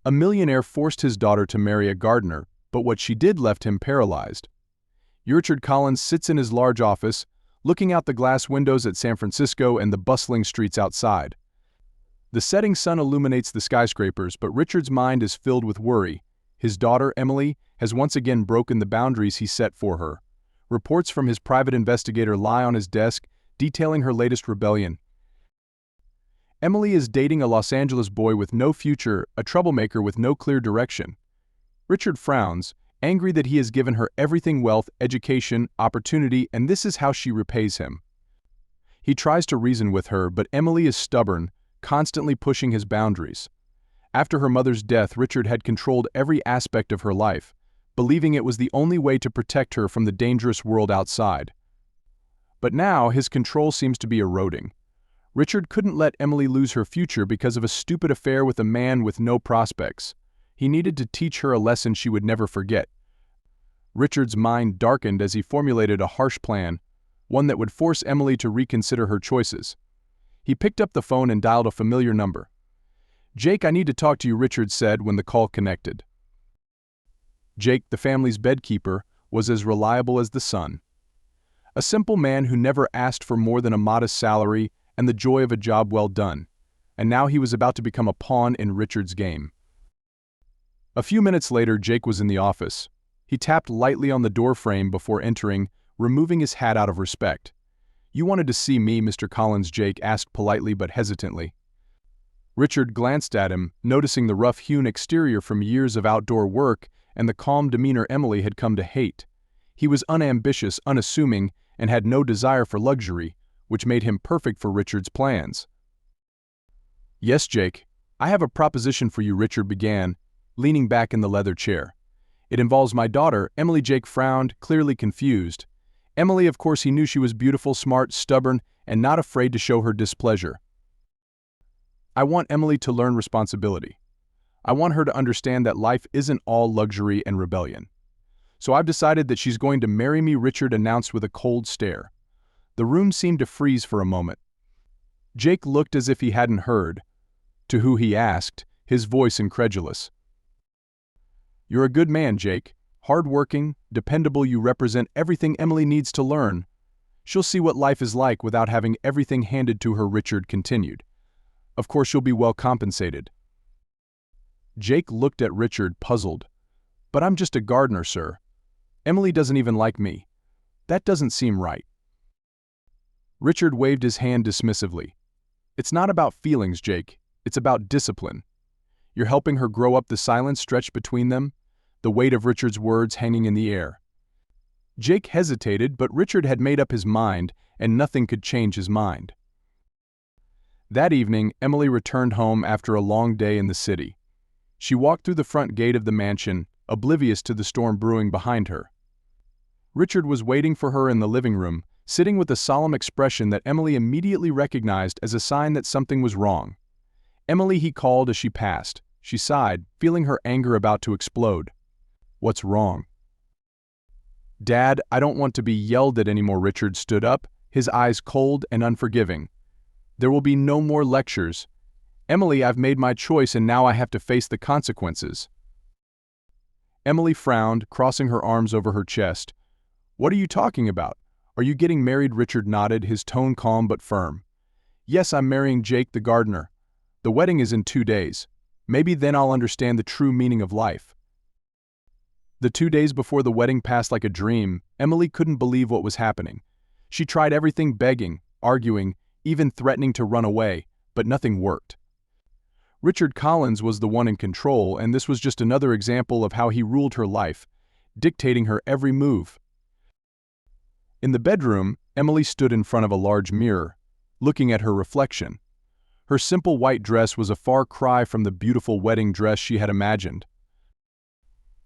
A millionaire forced his daughter to marry a gardener, but what she did left him paralyzed. Richard Collins sits in his large office, looking out the glass windows at San Francisco and the bustling streets outside. The setting sun illuminates the skyscrapers, but Richard's mind is filled with worry. His daughter, Emily, has once again broken the boundaries he set for her. Reports from his private investigator lie on his desk, detailing her latest rebellion. Emily is dating a Los Angeles boy with no future, a troublemaker with no clear direction. Richard frowns, angry that he has given her everything: wealth, education, opportunity, and this is how she repays him. He tries to reason with her, but Emily is stubborn, constantly pushing his boundaries. After her mother's death, Richard had controlled every aspect of her life, believing it was the only way to protect her from the dangerous world outside. But now his control seems to be eroding. Richard couldn't let Emily lose her future because of a stupid affair with a man with no prospects. He needed to teach her a lesson she would never forget. Richard's mind darkened as he formulated a harsh plan, one that would force Emily to reconsider her choices. He picked up the phone and dialed a familiar number. "Jake, I need to talk to you," Richard said when the call connected. Jake, the family's bedkeeper, was as reliable as the sun. A simple man who never asked for more than a modest salary and the joy of a job well done, and now he was about to become a pawn in Richard's game. A few minutes later, Jake was in the office. He tapped lightly on the doorframe before entering, removing his hat out of respect. "You wanted to see me, Mr. Collins?" Jake asked politely but hesitantly. Richard glanced at him, noticing the rough-hewn exterior from years of outdoor work and the calm demeanor Emily had come to hate. He was unambitious, unassuming, and had no desire for luxury, which made him perfect for Richard's plans. "Yes, Jake, I have a proposition for you," Richard began, leaning back in the leather chair. "It involves my daughter, Emily." Jake frowned, clearly confused. Emily, of course, he knew she was beautiful, smart, stubborn, and not afraid to show her displeasure. "I want Emily to learn responsibility. I want her to understand that life isn't all luxury and rebellion. So I've decided that she's going to marry me," Richard announced with a cold stare. The room seemed to freeze for a moment. Jake looked as if he hadn't heard. "To who?" he asked, his voice incredulous. "You're a good man, Jake. Hard-working, dependable. You represent everything Emily needs to learn. She'll see what life is like without having everything handed to her," Richard continued. "Of course she'll be well compensated." Jake looked at Richard, puzzled. "But I'm just a gardener, sir. Emily doesn't even like me. That doesn't seem right." Richard waved his hand dismissively. "It's not about feelings, Jake. It's about discipline. You're helping her grow up." The silence stretched between them, the weight of Richard's words hanging in the air. Jake hesitated, but Richard had made up his mind, and nothing could change his mind. That evening, Emily returned home after a long day in the city. She walked through the front gate of the mansion, oblivious to the storm brewing behind her. Richard was waiting for her in the living room, sitting with a solemn expression that Emily immediately recognized as a sign that something was wrong. "Emily," he called as she passed. She sighed, feeling her anger about to explode. "What's wrong?" "Dad, I don't want to be yelled at anymore." Richard stood up, his eyes cold and unforgiving. "There will be no more lectures. Emily, I've made my choice and now I have to face the consequences." Emily frowned, crossing her arms over her chest. "What are you talking about? Are you getting married?" Richard nodded, his tone calm but firm. "Yes, I'm marrying Jake, the gardener. The wedding is in 2 days. Maybe then I'll understand the true meaning of life." The 2 days before the wedding passed like a dream. Emily couldn't believe what was happening. She tried everything, begging, arguing, even threatening to run away, but nothing worked. Richard Collins was the one in control, and this was just another example of how he ruled her life, dictating her every move. In the bedroom, Emily stood in front of a large mirror, looking at her reflection. Her simple white dress was a far cry from the beautiful wedding dress she had imagined.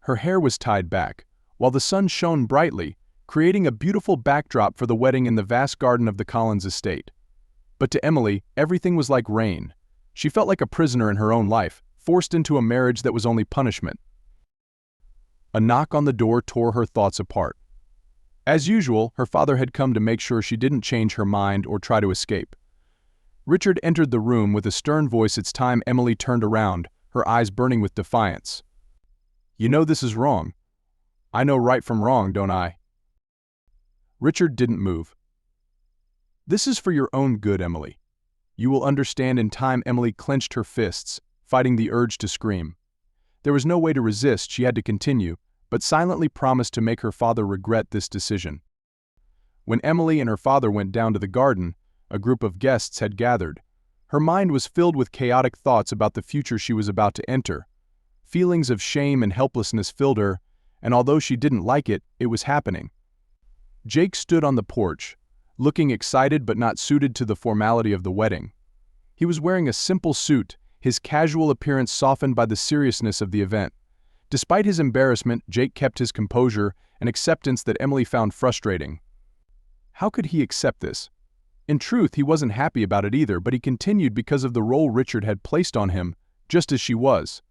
Her hair was tied back, while the sun shone brightly, creating a beautiful backdrop for the wedding in the vast garden of the Collins estate. But to Emily, everything was like rain. She felt like a prisoner in her own life, forced into a marriage that was only punishment. A knock on the door tore her thoughts apart. As usual, her father had come to make sure she didn't change her mind or try to escape. Richard entered the room with a stern voice. "It's time." Emily turned around, her eyes burning with defiance. "You know this is wrong. I know right from wrong, don't I?" Richard didn't move. "This is for your own good, Emily. You will understand in time." Emily clenched her fists, fighting the urge to scream. There was no way to resist, she had to continue, but silently promised to make her father regret this decision. When Emily and her father went down to the garden, a group of guests had gathered. Her mind was filled with chaotic thoughts about the future she was about to enter. Feelings of shame and helplessness filled her, and although she didn't like it, it was happening. Jake stood on the porch, looking excited but not suited to the formality of the wedding. He was wearing a simple suit, his casual appearance softened by the seriousness of the event. Despite his embarrassment, Jake kept his composure, an acceptance that Emily found frustrating. How could he accept this? In truth, he wasn't happy about it either, but he continued because of the role Richard had placed on him, just as she was.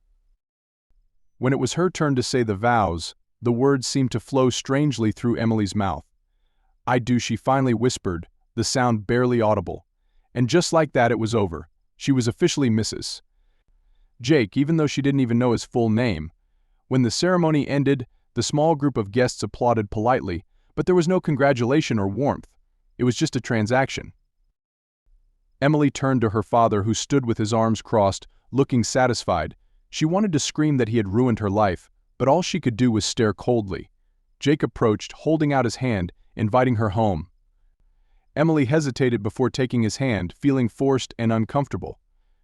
When it was her turn to say the vows, the words seemed to flow strangely through Emily's mouth. "I do," she finally whispered, the sound barely audible. And just like that, it was over. She was officially Mrs. Jake, even though she didn't even know his full name. When the ceremony ended, the small group of guests applauded politely, but there was no congratulation or warmth. It was just a transaction. Emily turned to her father, who stood with his arms crossed, looking satisfied. She wanted to scream that he had ruined her life, but all she could do was stare coldly. Jake approached, holding out his hand, inviting her home. Emily hesitated before taking his hand, feeling forced and uncomfortable.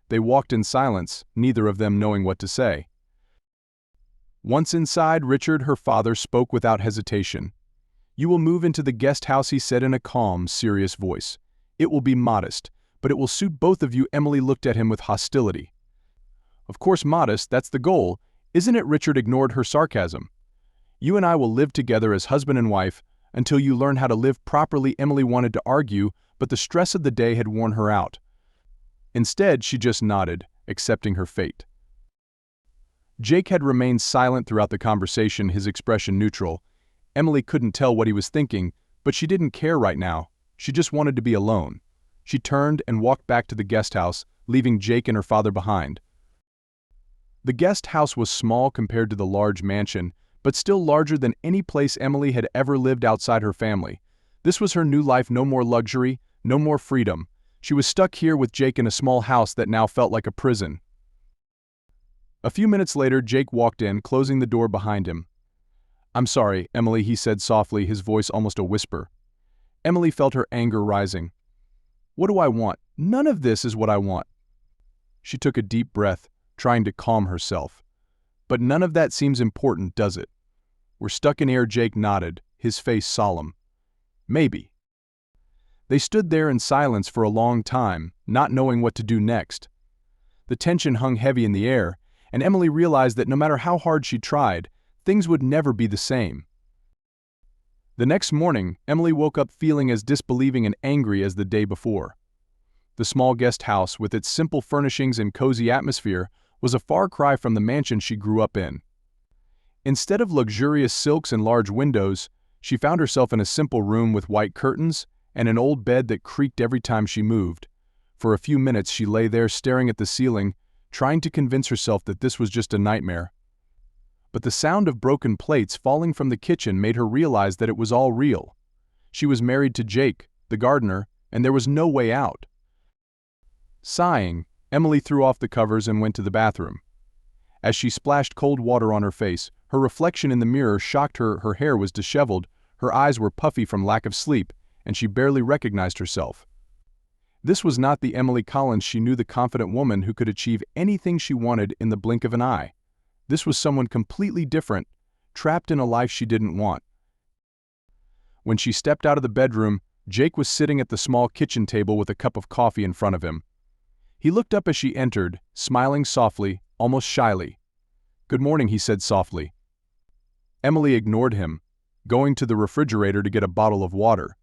They walked in silence, neither of them knowing what to say. Once inside, Richard, her father, spoke without hesitation. "You will move into the guest house," he said in a calm, serious voice. "It will be modest, but it will suit both of you." Emily looked at him with hostility. "Of course modest, that's the goal, isn't it?" Richard ignored her sarcasm. "You and I will live together as husband and wife until you learn how to live properly." Emily wanted to argue, but the stress of the day had worn her out. Instead, she just nodded, accepting her fate. Jake had remained silent throughout the conversation, his expression neutral. Emily couldn't tell what he was thinking, but she didn't care right now. She just wanted to be alone. She turned and walked back to the guest house, leaving Jake and her father behind. The guest house was small compared to the large mansion, but still larger than any place Emily had ever lived outside her family. This was her new life, no more luxury, no more freedom. She was stuck here with Jake in a small house that now felt like a prison. A few minutes later, Jake walked in, closing the door behind him. "I'm sorry, Emily," he said softly, his voice almost a whisper. Emily felt her anger rising. "What do I want? None of this is what I want." She took a deep breath, trying to calm herself. "But none of that seems important, does it?" "We're stuck in air." Jake nodded, his face solemn. "Maybe." They stood there in silence for a long time, not knowing what to do next. The tension hung heavy in the air, and Emily realized that no matter how hard she tried, things would never be the same. The next morning, Emily woke up feeling as disbelieving and angry as the day before. The small guest house, with its simple furnishings and cozy atmosphere, was a far cry from the mansion she grew up in. Instead of luxurious silks and large windows, she found herself in a simple room with white curtains and an old bed that creaked every time she moved. For a few minutes she lay there staring at the ceiling, trying to convince herself that this was just a nightmare. But the sound of broken plates falling from the kitchen made her realize that it was all real. She was married to Jake, the gardener, and there was no way out. Sighing, Emily threw off the covers and went to the bathroom. As she splashed cold water on her face, her reflection in the mirror shocked her. Her hair was disheveled, her eyes were puffy from lack of sleep, and she barely recognized herself. This was not the Emily Collins she knew, the confident woman who could achieve anything she wanted in the blink of an eye. This was someone completely different, trapped in a life she didn't want. When she stepped out of the bedroom, Jake was sitting at the small kitchen table with a cup of coffee in front of him. He looked up as she entered, smiling softly, almost shyly. "Good morning," he said softly. Emily ignored him, going to the refrigerator to get a bottle of water.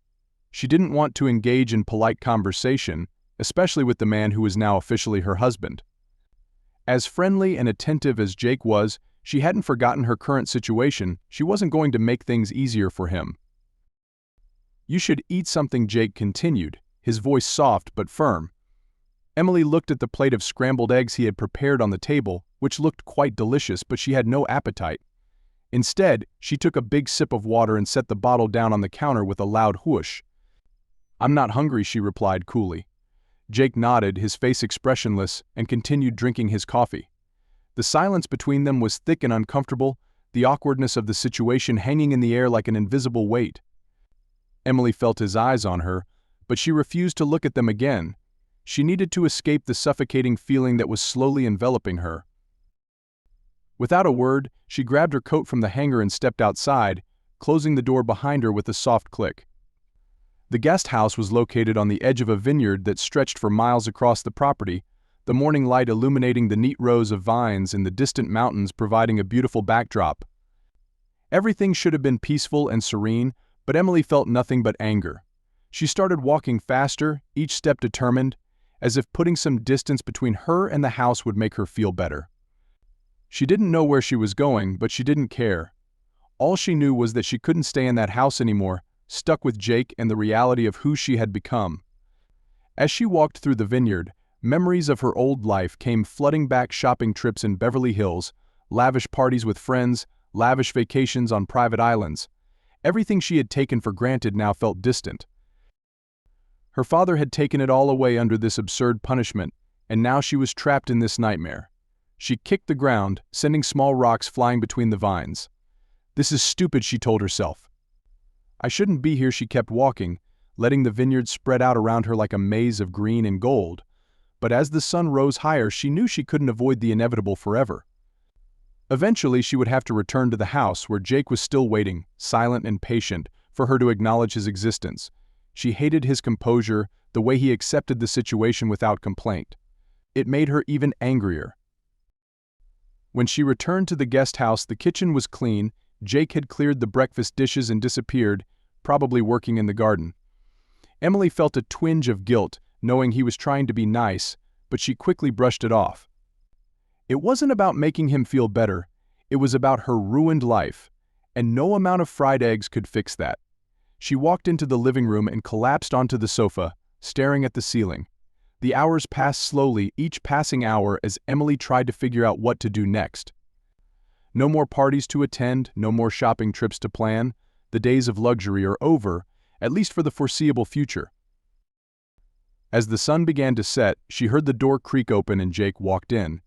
She didn't want to engage in polite conversation, especially with the man who was now officially her husband. As friendly and attentive as Jake was, she hadn't forgotten her current situation. She wasn't going to make things easier for him. "You should eat something," Jake continued, his voice soft but firm. Emily looked at the plate of scrambled eggs he had prepared on the table, which looked quite delicious, but she had no appetite. Instead, she took a big sip of water and set the bottle down on the counter with a loud whoosh. "I'm not hungry," she replied coolly. Jake nodded, his face expressionless, and continued drinking his coffee. The silence between them was thick and uncomfortable, the awkwardness of the situation hanging in the air like an invisible weight. Emily felt his eyes on her, but she refused to look at them again. She needed to escape the suffocating feeling that was slowly enveloping her. Without a word, she grabbed her coat from the hanger and stepped outside, closing the door behind her with a soft click. The guest house was located on the edge of a vineyard that stretched for miles across the property, the morning light illuminating the neat rows of vines and the distant mountains providing a beautiful backdrop. Everything should have been peaceful and serene, but Emily felt nothing but anger. She started walking faster, each step determined, as if putting some distance between her and the house would make her feel better. She didn't know where she was going, but she didn't care. All she knew was that she couldn't stay in that house anymore, stuck with Jake and the reality of who she had become. As she walked through the vineyard, memories of her old life came flooding back: shopping trips in Beverly Hills, lavish parties with friends, lavish vacations on private islands. Everything she had taken for granted now felt distant. Her father had taken it all away under this absurd punishment, and now she was trapped in this nightmare. She kicked the ground, sending small rocks flying between the vines. "This is stupid," she told herself. "I shouldn't be here." She kept walking, letting the vineyard spread out around her like a maze of green and gold. But as the sun rose higher, she knew she couldn't avoid the inevitable forever. Eventually, she would have to return to the house where Jake was still waiting, silent and patient, for her to acknowledge his existence. She hated his composure, the way he accepted the situation without complaint. It made her even angrier. When she returned to the guest house, the kitchen was clean. Jake had cleared the breakfast dishes and disappeared, probably working in the garden. Emily felt a twinge of guilt, knowing he was trying to be nice, but she quickly brushed it off. It wasn't about making him feel better, it was about her ruined life, and no amount of fried eggs could fix that. She walked into the living room and collapsed onto the sofa, staring at the ceiling. The hours passed slowly, each passing hour as Emily tried to figure out what to do next. No more parties to attend, no more shopping trips to plan. The days of luxury are over, at least for the foreseeable future. As the sun began to set, she heard the door creak open and Jake walked in.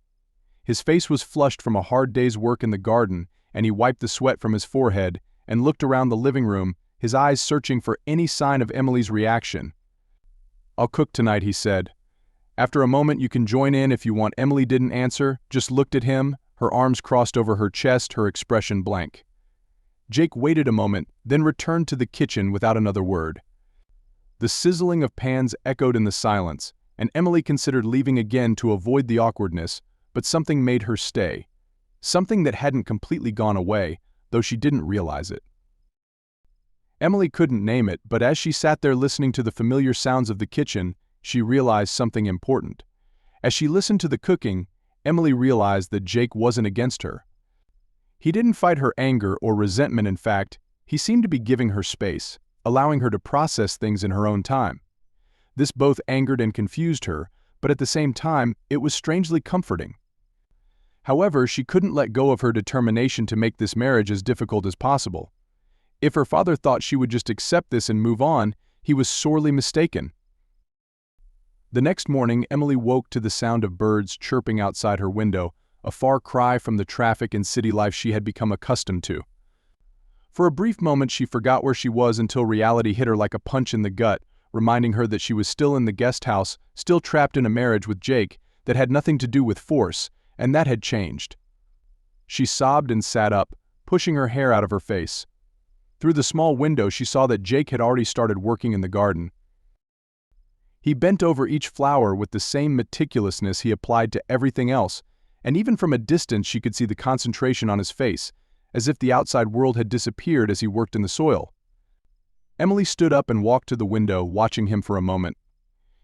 His face was flushed from a hard day's work in the garden, and he wiped the sweat from his forehead and looked around the living room, his eyes searching for any sign of Emily's reaction. "I'll cook tonight," he said. After a moment, "You can join in if you want." Emily didn't answer, just looked at him, her arms crossed over her chest, her expression blank. Jake waited a moment, then returned to the kitchen without another word. The sizzling of pans echoed in the silence, and Emily considered leaving again to avoid the awkwardness, but something made her stay. Something that hadn't completely gone away, though she didn't realize it. Emily couldn't name it, but as she sat there listening to the familiar sounds of the kitchen, she realized something important. As she listened to the cooking, Emily realized that Jake wasn't against her. He didn't fight her anger or resentment. In fact, he seemed to be giving her space, allowing her to process things in her own time. This both angered and confused her, but at the same time, it was strangely comforting. However, she couldn't let go of her determination to make this marriage as difficult as possible. If her father thought she would just accept this and move on, he was sorely mistaken. The next morning, Emily woke to the sound of birds chirping outside her window, a far cry from the traffic and city life she had become accustomed to. For a brief moment, she forgot where she was until reality hit her like a punch in the gut, reminding her that she was still in the guest house, still trapped in a marriage with Jake that had nothing to do with force, and that had changed. She sobbed and sat up, pushing her hair out of her face. Through the small window, she saw that Jake had already started working in the garden. He bent over each flower with the same meticulousness he applied to everything else, and even from a distance she could see the concentration on his face, as if the outside world had disappeared as he worked in the soil. Emily stood up and walked to the window, watching him for a moment.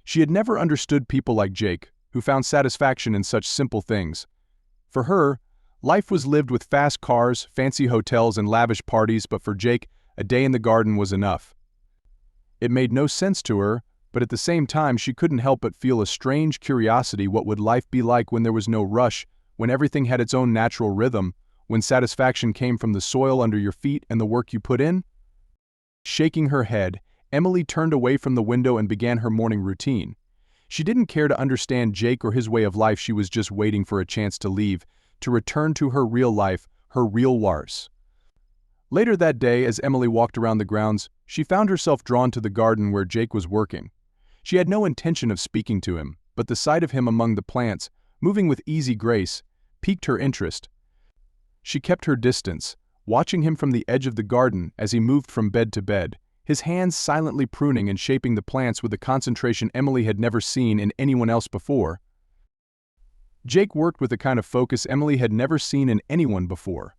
She had never understood people like Jake, who found satisfaction in such simple things. For her, life was lived with fast cars, fancy hotels, and lavish parties, but for Jake, a day in the garden was enough. It made no sense to her, but at the same time she couldn't help but feel a strange curiosity. What would life be like when there was no rush, when everything had its own natural rhythm, when satisfaction came from the soil under your feet and the work you put in? Shaking her head, Emily turned away from the window and began her morning routine. She didn't care to understand Jake or his way of life. She was just waiting for a chance to leave, to return to her real life, her real Lars. Later that day, as Emily walked around the grounds, she found herself drawn to the garden where Jake was working. She had no intention of speaking to him, but the sight of him among the plants, moving with easy grace, piqued her interest. She kept her distance, watching him from the edge of the garden as he moved from bed to bed, his hands silently pruning and shaping the plants with a concentration Emily had never seen in anyone else before. Jake worked with a kind of focus Emily had never seen in anyone before.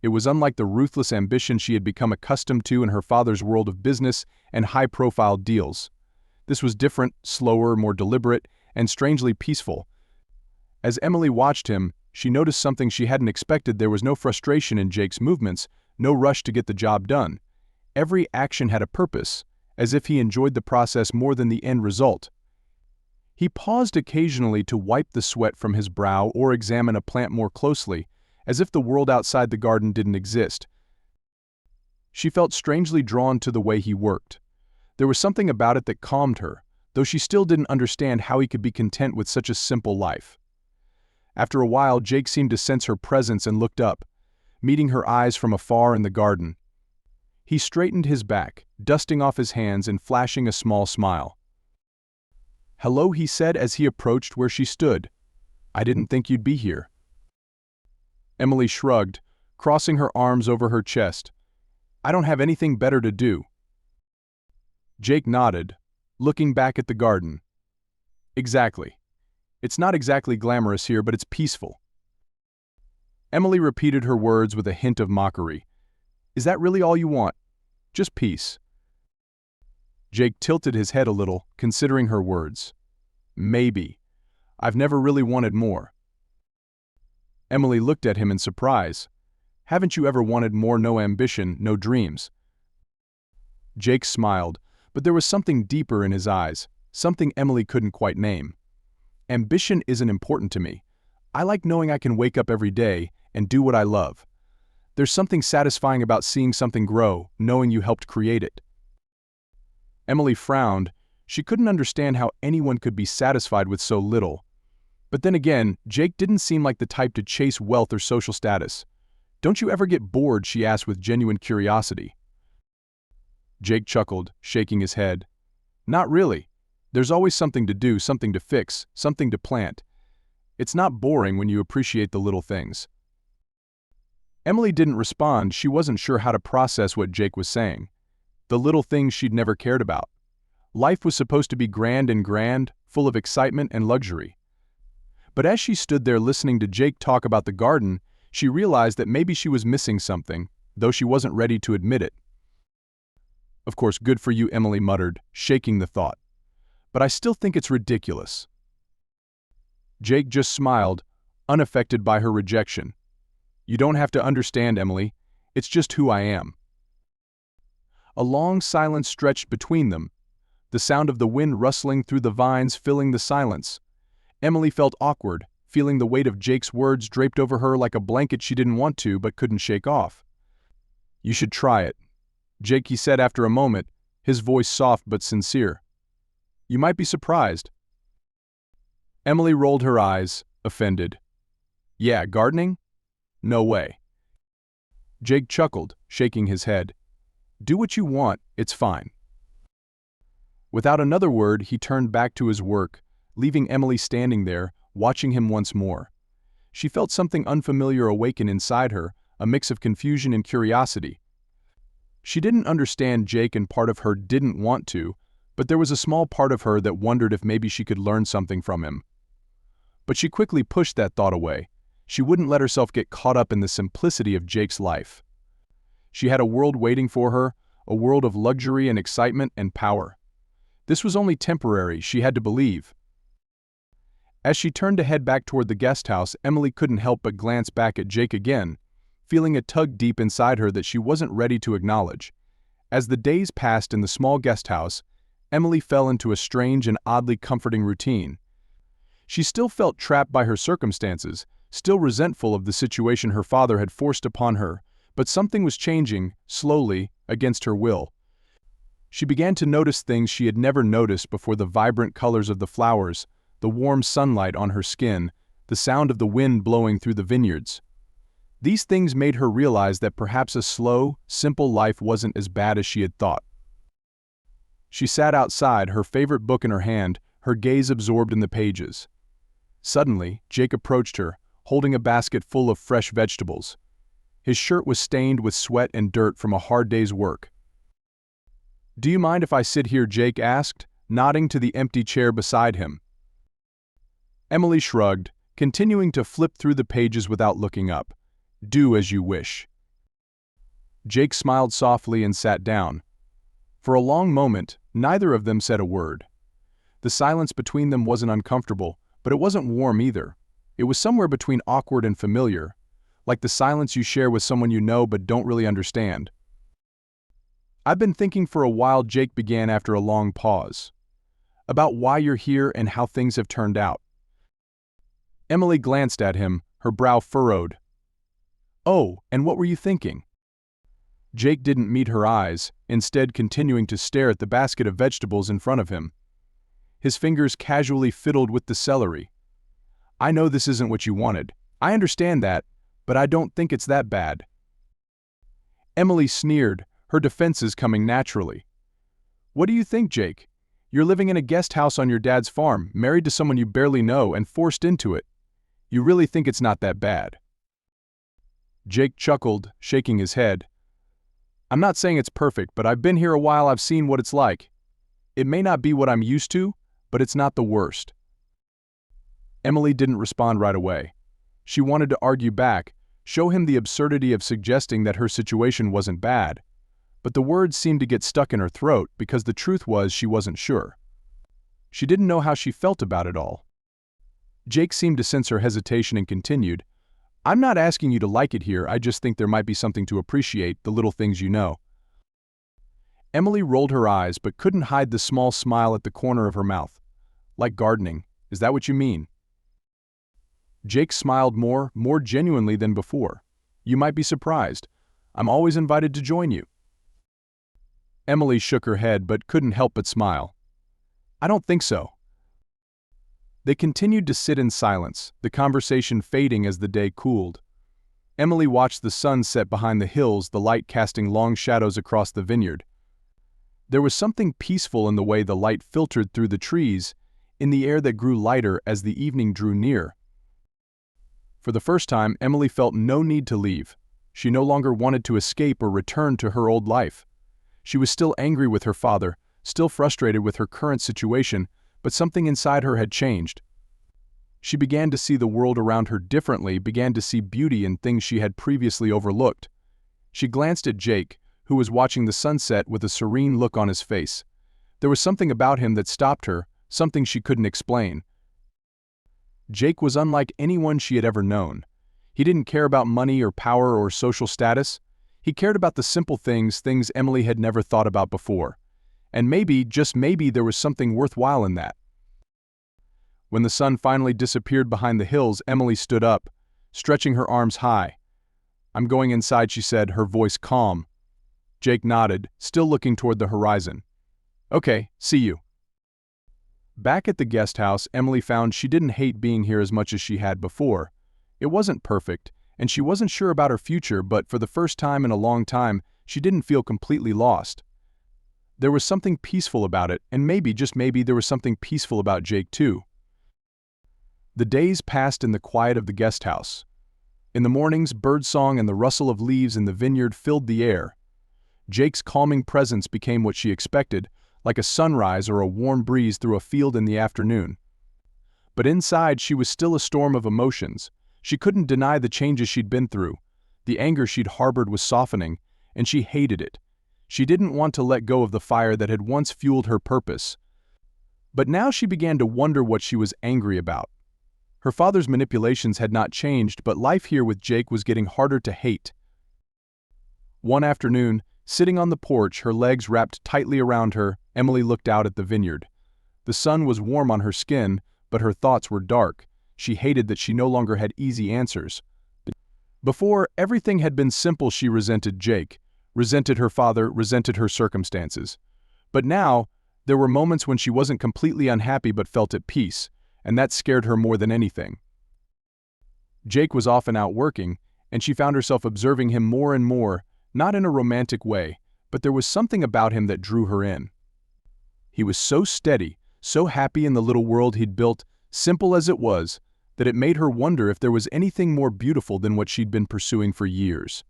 It was unlike the ruthless ambition she had become accustomed to in her father's world of business and high-profile deals. This was different, slower, more deliberate, and strangely peaceful. As Emily watched him, she noticed something she hadn't expected. There was no frustration in Jake's movements, no rush to get the job done. Every action had a purpose, as if he enjoyed the process more than the end result. He paused occasionally to wipe the sweat from his brow or examine a plant more closely, as if the world outside the garden didn't exist. She felt strangely drawn to the way he worked. There was something about it that calmed her, though she still didn't understand how he could be content with such a simple life. After a while, Jake seemed to sense her presence and looked up, meeting her eyes from afar in the garden. He straightened his back, dusting off his hands and flashing a small smile. "Hello," he said as he approached where she stood. "I didn't think you'd be here." Emily shrugged, crossing her arms over her chest. "I don't have anything better to do." Jake nodded, looking back at the garden. "Exactly. It's not exactly glamorous here, but it's peaceful." Emily repeated her words with a hint of mockery. "Is that really all you want? Just peace?" Jake tilted his head a little, considering her words. "Maybe. I've never really wanted more." Emily looked at him in surprise. "Haven't you ever wanted more? No ambition, no dreams?" Jake smiled, but there was something deeper in his eyes, something Emily couldn't quite name. "Ambition isn't important to me. I like knowing I can wake up every day and do what I love. There's something satisfying about seeing something grow, knowing you helped create it." Emily frowned. She couldn't understand how anyone could be satisfied with so little. But then again, Jake didn't seem like the type to chase wealth or social status. "Don't you ever get bored?" she asked with genuine curiosity. Jake chuckled, shaking his head. "Not really. There's always something to do, something to fix, something to plant. It's not boring when you appreciate the little things." Emily didn't respond. She wasn't sure how to process what Jake was saying. The little things she'd never cared about. Life was supposed to be grand, full of excitement and luxury. But as she stood there listening to Jake talk about the garden, she realized that maybe she was missing something, though she wasn't ready to admit it. "Of course, good for you," Emily muttered, shaking the thought. "But I still think it's ridiculous." Jake just smiled, unaffected by her rejection. "You don't have to understand, Emily. It's just who I am." A long silence stretched between them, the sound of the wind rustling through the vines filling the silence. Emily felt awkward, feeling the weight of Jake's words draped over her like a blanket she didn't want to but couldn't shake off. "You should try it," Jake, he said after a moment, his voice soft but sincere. "You might be surprised." Emily rolled her eyes, offended. "Yeah, gardening? No way." Jake chuckled, shaking his head. "Do what you want, it's fine." Without another word, he turned back to his work, leaving Emily standing there, watching him once more. She felt something unfamiliar awaken inside her, a mix of confusion and curiosity. She didn't understand Jake and part of her didn't want to, but there was a small part of her that wondered if maybe she could learn something from him. But she quickly pushed that thought away. She wouldn't let herself get caught up in the simplicity of Jake's life. She had a world waiting for her, a world of luxury and excitement and power. This was only temporary, she had to believe. As she turned to head back toward the guest house, Emily couldn't help but glance back at Jake again, feeling a tug deep inside her that she wasn't ready to acknowledge. As the days passed in the small guest house, Emily fell into a strange and oddly comforting routine. She still felt trapped by her circumstances, still resentful of the situation her father had forced upon her, but something was changing, slowly, against her will. She began to notice things she had never noticed before: the vibrant colors of the flowers, the warm sunlight on her skin, the sound of the wind blowing through the vineyards. These things made her realize that perhaps a slow, simple life wasn't as bad as she had thought. She sat outside, her favorite book in her hand, her gaze absorbed in the pages. Suddenly, Jake approached her, holding a basket full of fresh vegetables. His shirt was stained with sweat and dirt from a hard day's work. "Do you mind if I sit here?" Jake asked, nodding to the empty chair beside him. Emily shrugged, continuing to flip through the pages without looking up. "Do as you wish." Jake smiled softly and sat down. For a long moment, neither of them said a word. The silence between them wasn't uncomfortable, but it wasn't warm either. It was somewhere between awkward and familiar, like the silence you share with someone you know but don't really understand. "I've been thinking for a while," Jake began after a long pause, "about why you're here and how things have turned out." Emily glanced at him, her brow furrowed. "Oh, and what were you thinking?" Jake didn't meet her eyes, instead continuing to stare at the basket of vegetables in front of him. His fingers casually fiddled with the celery. "I know this isn't what you wanted. I understand that, but I don't think it's that bad." Emily sneered, her defenses coming naturally. "What do you think, Jake? You're living in a guest house on your dad's farm, married to someone you barely know and forced into it. You really think it's not that bad?" Jake chuckled, shaking his head. "I'm not saying it's perfect, but I've been here a while. I've seen what it's like. It may not be what I'm used to, but it's not the worst." Emily didn't respond right away. She wanted to argue back, show him the absurdity of suggesting that her situation wasn't bad, but the words seemed to get stuck in her throat because the truth was she wasn't sure. She didn't know how she felt about it all. Jake seemed to sense her hesitation and continued, "I'm not asking you to like it here, I just think there might be something to appreciate, the little things you know." Emily rolled her eyes but couldn't hide the small smile at the corner of her mouth. "Like gardening, is that what you mean?" Jake smiled more genuinely than before. "You might be surprised. I'm always invited to join you." Emily shook her head but couldn't help but smile. "I don't think so." They continued to sit in silence, the conversation fading as the day cooled. Emily watched the sun set behind the hills, the light casting long shadows across the vineyard. There was something peaceful in the way the light filtered through the trees, in the air that grew lighter as the evening drew near. For the first time, Emily felt no need to leave. She no longer wanted to escape or return to her old life. She was still angry with her father, still frustrated with her current situation, but something inside her had changed. She began to see the world around her differently, began to see beauty in things she had previously overlooked. She glanced at Jake, who was watching the sunset with a serene look on his face. There was something about him that stopped her, something she couldn't explain. Jake was unlike anyone she had ever known. He didn't care about money or power or social status. He cared about the simple things Emily had never thought about before. And maybe, just maybe, there was something worthwhile in that. When the sun finally disappeared behind the hills, Emily stood up, stretching her arms high. "I'm going inside," she said, her voice calm. Jake nodded, still looking toward the horizon. "Okay, see you." Back at the guest house, Emily found she didn't hate being here as much as she had before. It wasn't perfect, and she wasn't sure about her future, but for the first time in a long time, she didn't feel completely lost. There was something peaceful about it, and maybe, just maybe, there was something peaceful about Jake too. The days passed in the quiet of the guest house. In the mornings, birdsong and the rustle of leaves in the vineyard filled the air. Jake's calming presence became what she expected, like a sunrise or a warm breeze through a field in the afternoon. But inside, she was still a storm of emotions. She couldn't deny the changes she'd been through. The anger she'd harbored was softening, and she hated it. She didn't want to let go of the fire that had once fueled her purpose. But now she began to wonder what she was angry about. Her father's manipulations had not changed, but life here with Jake was getting harder to hate. One afternoon, sitting on the porch, her legs wrapped tightly around her, Emily looked out at the vineyard. The sun was warm on her skin, but her thoughts were dark. She hated that she no longer had easy answers. Before, everything had been simple. She resented Jake, resented her father, resented her circumstances. But now, there were moments when she wasn't completely unhappy but felt at peace, and that scared her more than anything. Jake was often out working, and she found herself observing him more and more, not in a romantic way, but there was something about him that drew her in. He was so steady, so happy in the little world he'd built, simple as it was, that it made her wonder if there was anything more beautiful than what she'd been pursuing for years.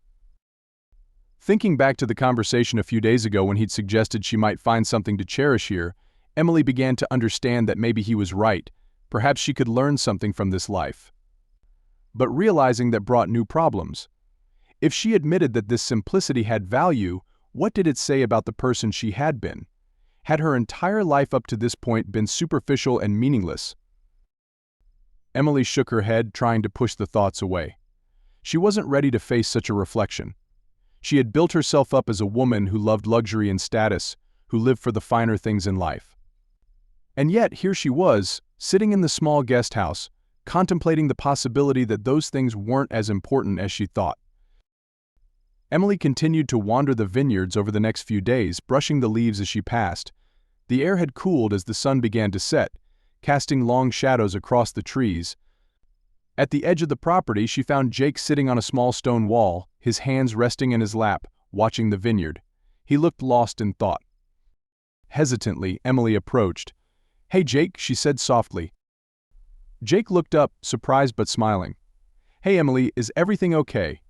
Thinking back to the conversation a few days ago when he'd suggested she might find something to cherish here, Emily began to understand that maybe he was right. Perhaps she could learn something from this life. But realizing that brought new problems. If she admitted that this simplicity had value, what did it say about the person she had been? Had her entire life up to this point been superficial and meaningless? Emily shook her head, trying to push the thoughts away. She wasn't ready to face such a reflection. She had built herself up as a woman who loved luxury and status, who lived for the finer things in life. And yet, here she was, sitting in the small guest house, contemplating the possibility that those things weren't as important as she thought. Emily continued to wander the vineyards over the next few days, brushing the leaves as she passed. The air had cooled as the sun began to set, casting long shadows across the trees. At the edge of the property, she found Jake sitting on a small stone wall, his hands resting in his lap, watching the vineyard. He looked lost in thought. Hesitantly, Emily approached. "Hey, Jake," she said softly. Jake looked up, surprised but smiling. "Hey, Emily, is everything okay?"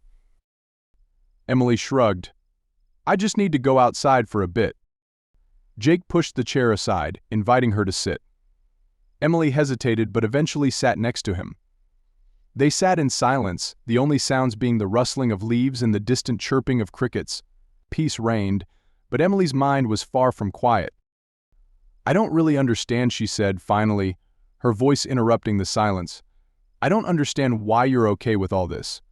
Emily shrugged. "I just need to go outside for a bit." Jake pushed the chair aside, inviting her to sit. Emily hesitated but eventually sat next to him. They sat in silence, the only sounds being the rustling of leaves and the distant chirping of crickets. Peace reigned, but Emily's mind was far from quiet. "I don't really understand," she said, finally, her voice interrupting the silence. "I don't understand why you're okay with all this."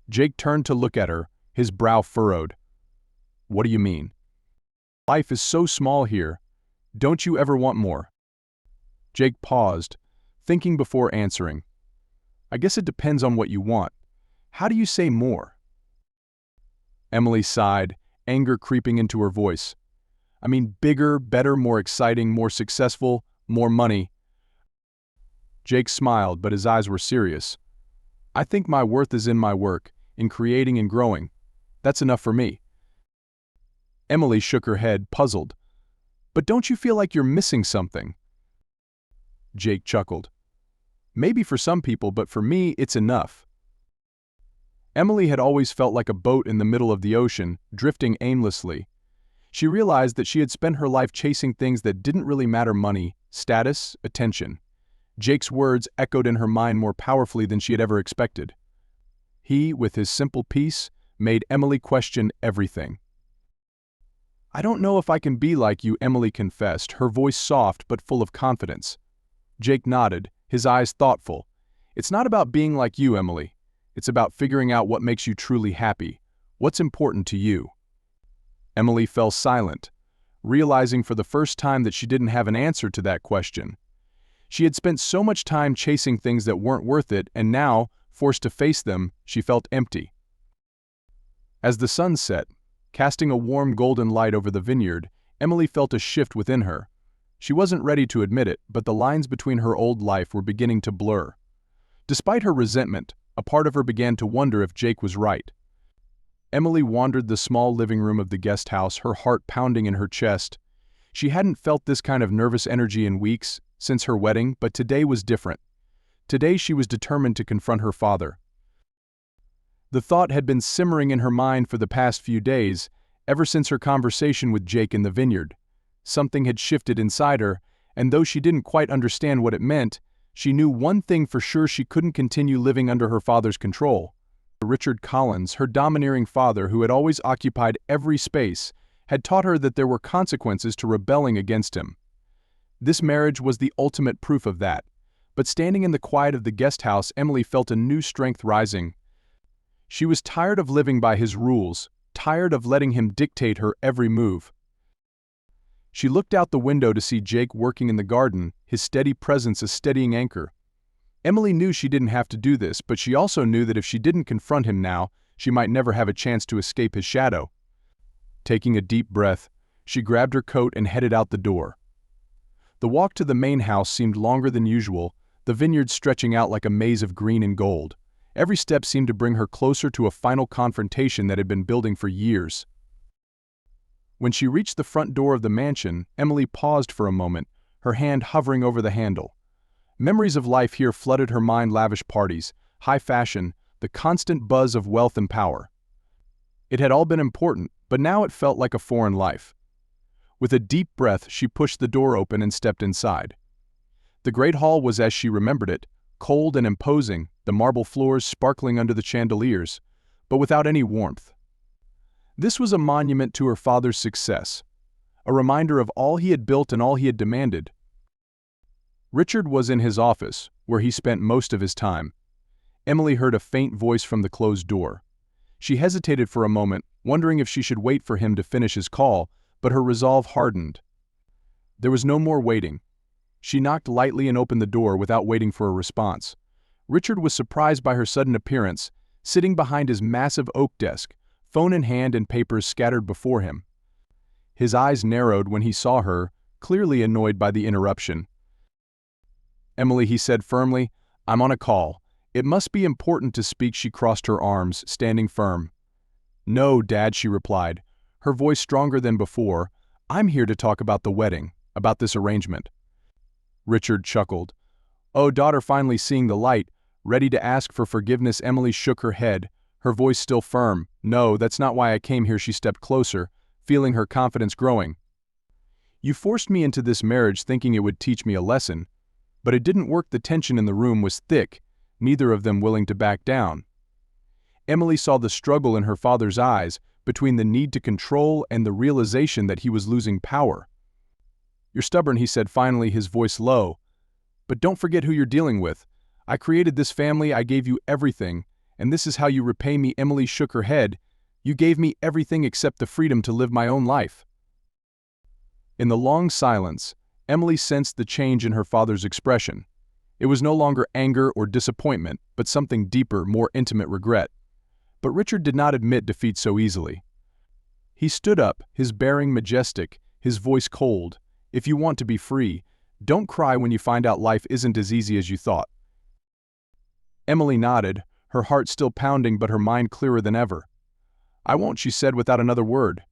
Jake turned to look at her, his brow furrowed. "What do you mean? Life is so small here. Don't you ever want more?" Jake paused, thinking before answering. "I guess it depends on what you want. How do you say more?" Emily sighed, anger creeping into her voice. "I mean bigger, better, more exciting, more successful, more money." Jake smiled, but his eyes were serious. "I think my worth is in my work, in creating and growing. That's enough for me." Emily shook her head, puzzled. "But don't you feel like you're missing something?" Jake chuckled. "Maybe for some people, but for me, it's enough." Emily had always felt like a boat in the middle of the ocean, drifting aimlessly. She realized that she had spent her life chasing things that didn't really matter: money, status, attention. Jake's words echoed in her mind more powerfully than she had ever expected. He, with his simple peace, made Emily question everything. "I don't know if I can be like you," Emily confessed, her voice soft but full of confidence. Jake nodded, his eyes thoughtful. "It's not about being like you, Emily. It's about figuring out what makes you truly happy, what's important to you." Emily fell silent, realizing for the first time that she didn't have an answer to that question. She had spent so much time chasing things that weren't worth it, and now, forced to face them, she felt empty. As the sun set, casting a warm golden light over the vineyard, Emily felt a shift within her. She wasn't ready to admit it, but the lines between her old life were beginning to blur. Despite her resentment, a part of her began to wonder if Jake was right. Emily wandered the small living room of the guest house, her heart pounding in her chest. She hadn't felt this kind of nervous energy in weeks, since her wedding, but today was different. Today she was determined to confront her father. The thought had been simmering in her mind for the past few days, ever since her conversation with Jake in the vineyard. Something had shifted inside her, and though she didn't quite understand what it meant, she knew one thing for sure: she couldn't continue living under her father's control. Richard Collins, her domineering father who had always occupied every space, had taught her that there were consequences to rebelling against him. This marriage was the ultimate proof of that. But standing in the quiet of the guest house, Emily felt a new strength rising. She was tired of living by his rules, tired of letting him dictate her every move. She looked out the window to see Jake working in the garden, his steady presence a steadying anchor. Emily knew she didn't have to do this, but she also knew that if she didn't confront him now, she might never have a chance to escape his shadow. Taking a deep breath, she grabbed her coat and headed out the door. The walk to the main house seemed longer than usual, the vineyards stretching out like a maze of green and gold. Every step seemed to bring her closer to a final confrontation that had been building for years. When she reached the front door of the mansion, Emily paused for a moment, her hand hovering over the handle. Memories of life here flooded her mind: lavish parties, high fashion, the constant buzz of wealth and power. It had all been important, but now it felt like a foreign life. With a deep breath, she pushed the door open and stepped inside. The great hall was as she remembered it, cold and imposing, the marble floors sparkling under the chandeliers, but without any warmth. This was a monument to her father's success, a reminder of all he had built and all he had demanded. Richard was in his office, where he spent most of his time. Emily heard a faint voice from the closed door. She hesitated for a moment, wondering if she should wait for him to finish his call, but her resolve hardened. There was no more waiting. She knocked lightly and opened the door without waiting for a response. Richard was surprised by her sudden appearance, sitting behind his massive oak desk, phone in hand and papers scattered before him. His eyes narrowed when he saw her, clearly annoyed by the interruption. "Emily," he said firmly, "I'm on a call. It must be important to speak." She crossed her arms, standing firm. "No, Dad," she replied, her voice stronger than before. "I'm here to talk about the wedding, about this arrangement." Richard chuckled. "Oh, daughter," finally seeing the light, ready to ask for forgiveness. Emily shook her head, her voice still firm. "No, that's not why I came here." She stepped closer, feeling her confidence growing. "You forced me into this marriage thinking it would teach me a lesson, but it didn't work." The tension in the room was thick, neither of them willing to back down. Emily saw the struggle in her father's eyes, between the need to control and the realization that he was losing power. "You're stubborn," he said finally, his voice low. "But don't forget who you're dealing with. I created this family, I gave you everything, and this is how you repay me." Emily shook her head. "You gave me everything except the freedom to live my own life." In the long silence, Emily sensed the change in her father's expression. It was no longer anger or disappointment, but something deeper, more intimate: regret. But Richard did not admit defeat so easily. He stood up, his bearing majestic, his voice cold. "If you want to be free, don't cry when you find out life isn't as easy as you thought." Emily nodded, her heart still pounding but her mind clearer than ever. "I won't," she said without another word.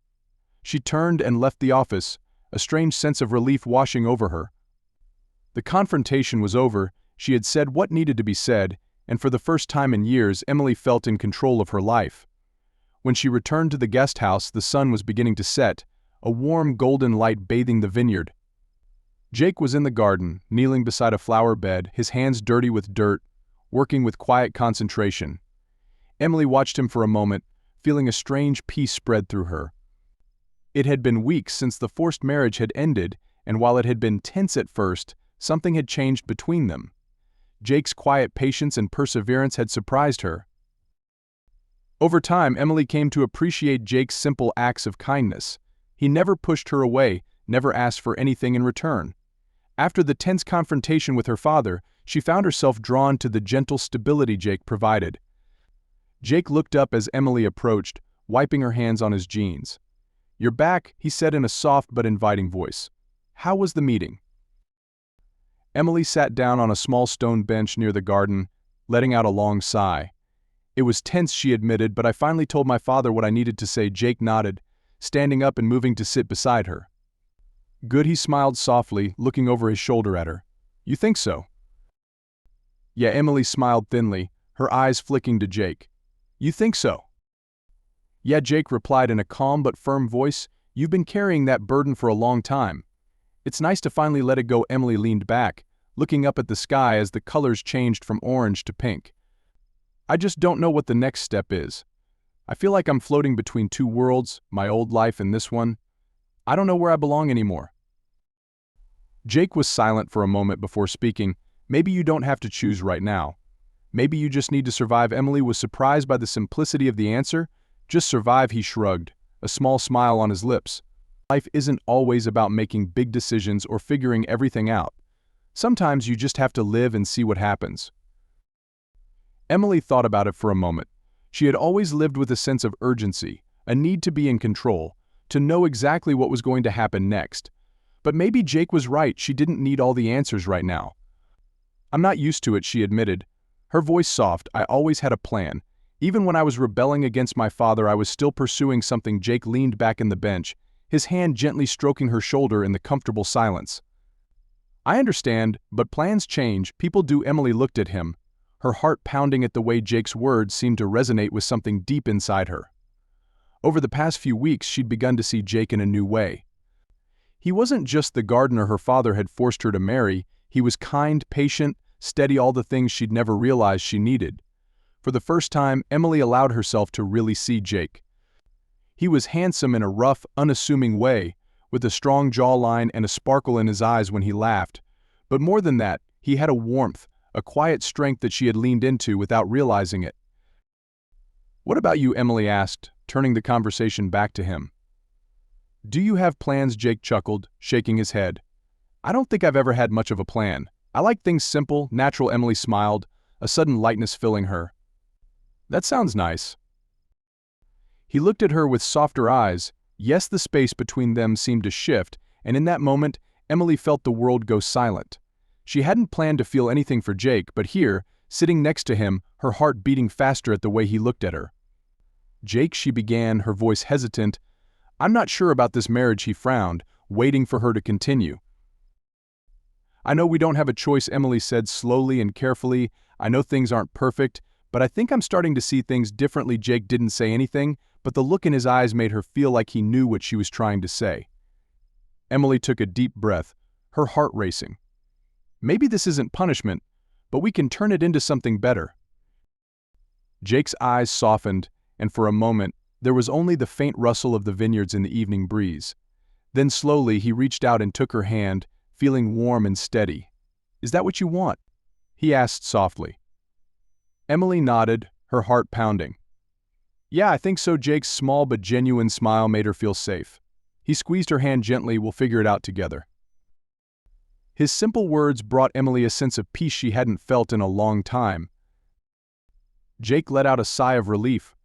She turned and left the office, a strange sense of relief washing over her. The confrontation was over, she had said what needed to be said, and for the first time in years Emily felt in control of her life. When she returned to the guest house, the sun was beginning to set, a warm golden light bathing the vineyard. Jake was in the garden, kneeling beside a flower bed, his hands dirty with dirt, working with quiet concentration. Emily watched him for a moment, feeling a strange peace spread through her. It had been weeks since the forced marriage had ended, and while it had been tense at first, something had changed between them. Jake's quiet patience and perseverance had surprised her. Over time, Emily came to appreciate Jake's simple acts of kindness. He never pushed her away, never asked for anything in return. After the tense confrontation with her father, she found herself drawn to the gentle stability Jake provided. Jake looked up as Emily approached, wiping her hands on his jeans. "You're back," he said in a soft but inviting voice. "How was the meeting?" Emily sat down on a small stone bench near the garden, letting out a long sigh. "It was tense," she admitted, "but I finally told my father what I needed to say." Jake nodded, standing up and moving to sit beside her. "Good," he smiled softly, looking over his shoulder at her. "You think so?" "Yeah," Emily smiled thinly, her eyes flicking to Jake. "You think so?" "Yeah," Jake replied in a calm but firm voice. "You've been carrying that burden for a long time. It's nice to finally let it go." Emily leaned back, looking up at the sky as the colors changed from orange to pink. "I just don't know what the next step is. I feel like I'm floating between two worlds, my old life and this one. I don't know where I belong anymore." Jake was silent for a moment before speaking. "Maybe you don't have to choose right now. Maybe you just need to survive." Emily was surprised by the simplicity of the answer. "Just survive," he shrugged, a small smile on his lips. "Life isn't always about making big decisions or figuring everything out. Sometimes you just have to live and see what happens." Emily thought about it for a moment. She had always lived with a sense of urgency, a need to be in control, to know exactly what was going to happen next. But maybe Jake was right, she didn't need all the answers right now. "I'm not used to it," she admitted. Her voice soft. "I always had a plan. Even when I was rebelling against my father, I was still pursuing something." Jake leaned back in the bench, his hand gently stroking her shoulder in the comfortable silence. "I understand, but plans change, people do." Emily looked at him, her heart pounding at the way Jake's words seemed to resonate with something deep inside her. Over the past few weeks, she'd begun to see Jake in a new way. He wasn't just the gardener her father had forced her to marry, he was kind, patient, steady, all the things she'd never realized she needed. For the first time, Emily allowed herself to really see Jake. He was handsome in a rough, unassuming way, with a strong jawline and a sparkle in his eyes when he laughed. But more than that, he had a warmth, a quiet strength that she had leaned into without realizing it. "What about you?" Emily asked, turning the conversation back to him. "Do you have plans?" Jake chuckled, shaking his head. "I don't think I've ever had much of a plan. I like things simple, natural." Emily smiled, a sudden lightness filling her. "That sounds nice." He looked at her with softer eyes. Yes, the space between them seemed to shift, and in that moment, Emily felt the world go silent. She hadn't planned to feel anything for Jake, but here, sitting next to him, her heart beating faster at the way he looked at her. "Jake," she began, her voice hesitant. "I'm not sure about this marriage." He frowned, waiting for her to continue. "I know we don't have a choice," Emily said slowly and carefully. "I know things aren't perfect, but I think I'm starting to see things differently." Jake didn't say anything, but the look in his eyes made her feel like he knew what she was trying to say. Emily took a deep breath, her heart racing. "Maybe this isn't punishment, but we can turn it into something better." Jake's eyes softened, and for a moment, there was only the faint rustle of the vineyards in the evening breeze. Then slowly he reached out and took her hand, feeling warm and steady. "Is that what you want?" he asked softly. Emily nodded, her heart pounding. "Yeah, I think so." Jake's small but genuine smile made her feel safe. He squeezed her hand gently. "We'll figure it out together." His simple words brought Emily a sense of peace she hadn't felt in a long time. Jake let out a sigh of relief,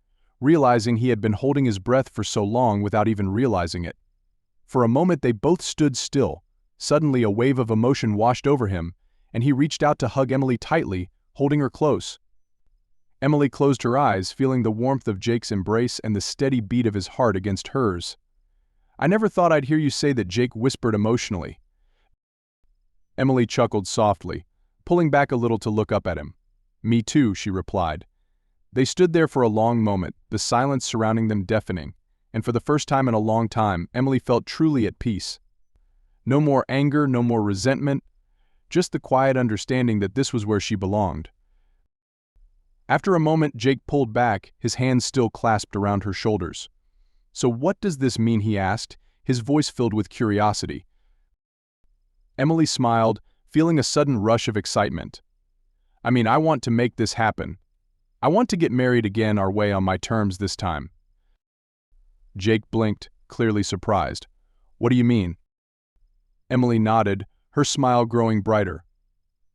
realizing he had been holding his breath for so long without even realizing it. For a moment they both stood still. Suddenly a wave of emotion washed over him, and he reached out to hug Emily tightly, holding her close. Emily closed her eyes, feeling the warmth of Jake's embrace and the steady beat of his heart against hers. "I never thought I'd hear you say that," Jake whispered emotionally. Emily chuckled softly, pulling back a little to look up at him. "Me too," she replied. They stood there for a long moment, the silence surrounding them deafening, and for the first time in a long time, Emily felt truly at peace. No more anger, no more resentment, just the quiet understanding that this was where she belonged. After a moment, Jake pulled back, his hands still clasped around her shoulders. "So what does this mean?" he asked, his voice filled with curiosity. Emily smiled, feeling a sudden rush of excitement. "I mean, I want to make this happen. I want to get married again our way on my terms this time." Jake blinked, clearly surprised. "What do you mean?" Emily nodded, her smile growing brighter.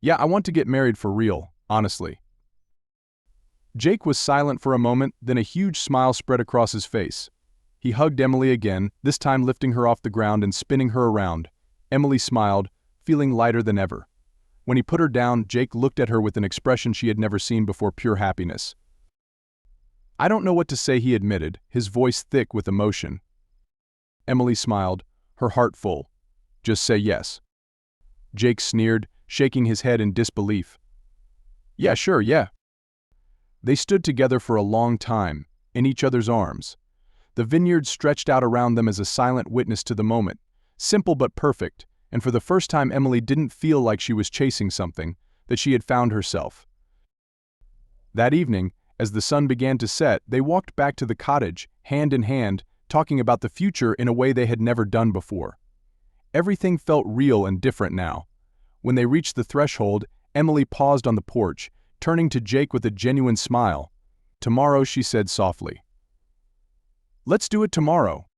"Yeah, I want to get married for real, honestly." Jake was silent for a moment, then a huge smile spread across his face. He hugged Emily again, this time lifting her off the ground and spinning her around. Emily smiled, feeling lighter than ever. When he put her down, Jake looked at her with an expression she had never seen before, pure happiness. "I don't know what to say," he admitted, his voice thick with emotion. Emily smiled, her heart full. "Just say yes." Jake sneered, shaking his head in disbelief. "Yeah, sure, yeah." They stood together for a long time, in each other's arms. The vineyard stretched out around them as a silent witness to the moment, simple but perfect, and for the first time Emily didn't feel like she was chasing something, that she had found herself. That evening, as the sun began to set, they walked back to the cottage, hand in hand, talking about the future in a way they had never done before. Everything felt real and different now. When they reached the threshold, Emily paused on the porch, turning to Jake with a genuine smile. "Tomorrow," she said softly. "Let's do it tomorrow."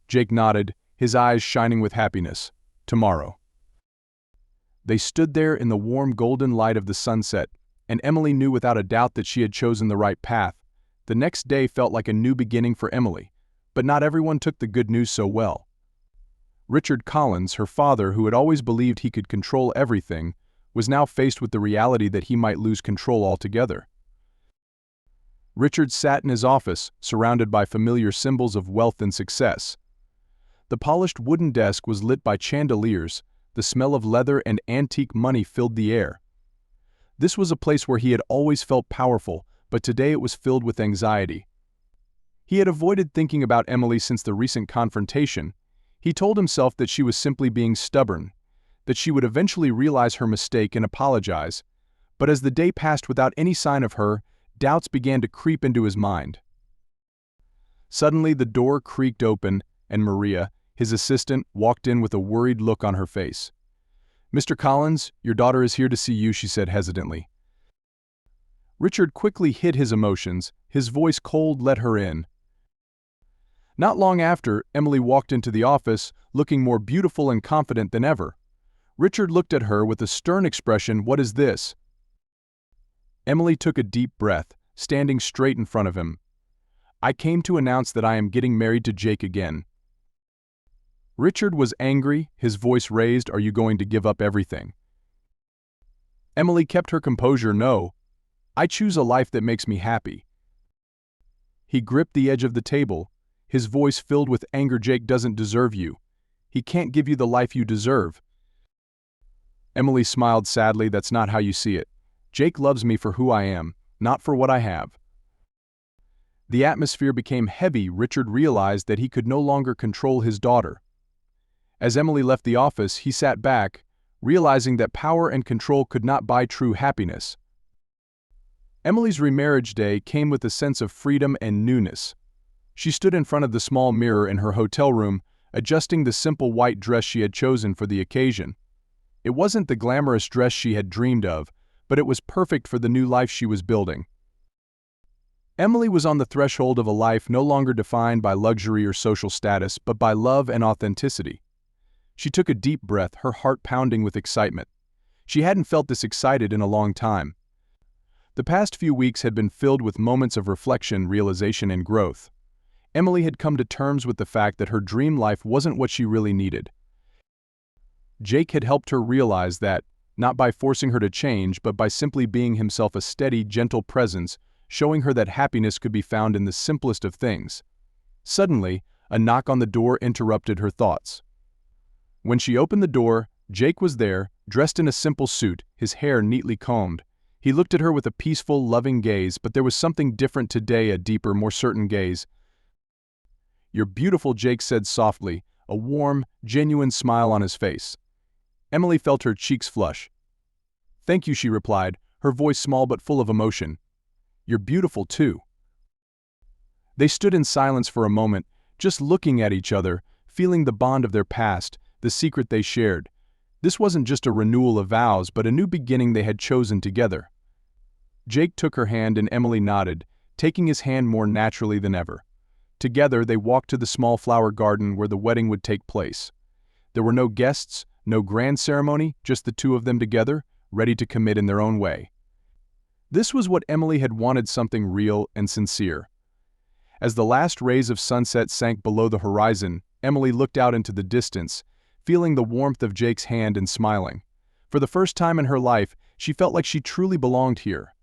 Jake nodded, his eyes shining with happiness. "Tomorrow." They stood there in the warm golden light of the sunset, and Emily knew without a doubt that she had chosen the right path. The next day felt like a new beginning for Emily, but not everyone took the good news so well. Richard Collins, her father, who had always believed he could control everything, was now faced with the reality that he might lose control altogether. Richard sat in his office, surrounded by familiar symbols of wealth and success. The polished wooden desk was lit by chandeliers, the smell of leather and antique money filled the air. This was a place where he had always felt powerful, but today it was filled with anxiety. He had avoided thinking about Emily since the recent confrontation. He told himself that she was simply being stubborn, that she would eventually realize her mistake and apologize. But as the day passed without any sign of her, doubts began to creep into his mind. Suddenly the door creaked open, and Maria, his assistant, walked in with a worried look on her face. "Mr. Collins, your daughter is here to see you," she said hesitantly. Richard quickly hid his emotions. His voice cold. "Let her in." Not long after, Emily walked into the office, looking more beautiful and confident than ever. Richard looked at her with a stern expression. "What is this?" Emily took a deep breath, standing straight in front of him. "I came to announce that I am getting married to Jake again." Richard was angry, his voice raised. "Are you going to give up everything?" Emily kept her composure. "No. I choose a life that makes me happy." He gripped the edge of the table, his voice filled with anger. "Jake doesn't deserve you. He can't give you the life you deserve." Emily smiled sadly. "That's not how you see it. Jake loves me for who I am, not for what I have." The atmosphere became heavy. Richard realized that he could no longer control his daughter. As Emily left the office, he sat back, realizing that power and control could not buy true happiness. Emily's remarriage day came with a sense of freedom and newness. She stood in front of the small mirror in her hotel room, adjusting the simple white dress she had chosen for the occasion. It wasn't the glamorous dress she had dreamed of, but it was perfect for the new life she was building. Emily was on the threshold of a life no longer defined by luxury or social status, but by love and authenticity. She took a deep breath, her heart pounding with excitement. She hadn't felt this excited in a long time. The past few weeks had been filled with moments of reflection, realization, and growth. Emily had come to terms with the fact that her dream life wasn't what she really needed. Jake had helped her realize that, not by forcing her to change, but by simply being himself, a steady, gentle presence, showing her that happiness could be found in the simplest of things. Suddenly, a knock on the door interrupted her thoughts. When she opened the door, Jake was there, dressed in a simple suit, his hair neatly combed. He looked at her with a peaceful, loving gaze, but there was something different today, a deeper, more certain gaze. "You're beautiful," Jake said softly, a warm, genuine smile on his face. Emily felt her cheeks flush. "Thank you," she replied, her voice small but full of emotion. "You're beautiful too." They stood in silence for a moment, just looking at each other, feeling the bond of their past, the secret they shared. This wasn't just a renewal of vows, but a new beginning they had chosen together. Jake took her hand and Emily nodded, taking his hand more naturally than ever. Together they walked to the small flower garden where the wedding would take place. There were no guests, no grand ceremony, just the two of them together, ready to commit in their own way. This was what Emily had wanted, something real and sincere. As the last rays of sunset sank below the horizon, Emily looked out into the distance, feeling the warmth of Jake's hand and smiling. For the first time in her life, she felt like she truly belonged here.